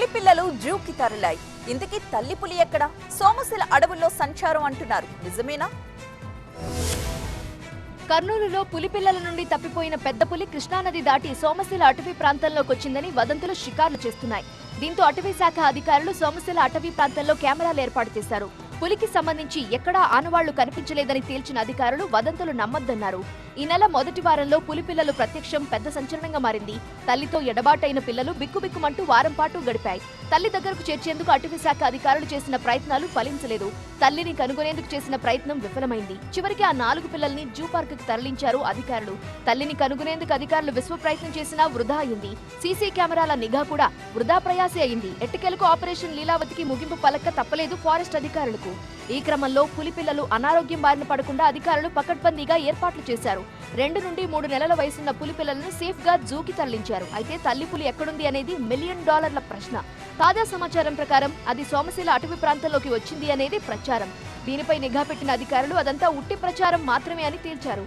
పులి పిల్లలు జూకి తరలాయి. ఇంతకీ తల్లి పులి ఎక్కడ? సోమశిల అడవుల్లో సంచారం అంటున్నారు, నిజమేనా? కర్నూలులో పులి పిల్లల నుండి తప్పిపోయిన పెద్ద పులి కృష్ణానది దాటి సోమశిల అటవీ ప్రాంతంలోకి వచ్చిందని వదంతులు షికార్లు చేస్తున్నాయి. దీంతో అటవీ శాఖ అధికారులు సోమశిల అటవీ ప్రాంతంలో కెమెరాలు ఏర్పాటు చేశారు. పులికి సంబంధించి ఎక్కడా ఆనవాళ్లు కనిపించలేదని తేల్చిన అధికారులు వదంతులు నమ్మొద్దన్నారు. ఈ నెల మొదటి వారంలో పులి పిల్లలు ప్రత్యక్షం పెద్ద సంచలనంగా మారింది. తల్లితో ఎడబాటైన పిల్లలు బిక్కుబిక్కుమంటూ వారం పాటు గడిపాయి. తల్లి దగ్గరకు చేర్చేందుకు అటవీ శాఖ అధికారులు చేసిన ప్రయత్నాలు ఫలించలేదు. తల్లిని కనుగొనేందుకు చేసిన ప్రయత్నం విఫలమైంది. చివరికి ఆ 4 పిల్లల్ని జూ పార్క్ కు తరలించారు అధికారులు. తల్లిని కనుగొనేందుకు అధికారులు విశ్వ ప్రయత్నం చేసినా వృధా అయింది. సీసీ కెమెరాల నిఘా కూడా వృధా ప్రయాసే అయింది. ఎట్టకేలకు ఆపరేషన్ లీలావతికి ముగింపు పలక్క తప్పలేదు ఫారెస్ట్ అధికారులకు. ఈ క్రమంలో పులి పిల్లలు అనారోగ్యం బారిన పడకుండా అధికారులు పకడ్బందీగా ఏర్పాట్లు చేశారు. 2 నుండి 3 నెలల వయసున్న పులి పిల్లలను సేఫ్ గా జూకి తరలించారు. అయితే తల్లి పులి ఎక్కడుంది అనేది $1 మిలియన్ ప్రశ్న. తాజా సమాచారం ప్రకారం అది సోమశిల అటవీ ప్రాంతంలోకి వచ్చింది అనేది ప్రచారం. దీనిపై నిఘా పెట్టిన అధికారులు అదంతా ఉట్టి ప్రచారం మాత్రమే అని తేల్చారు.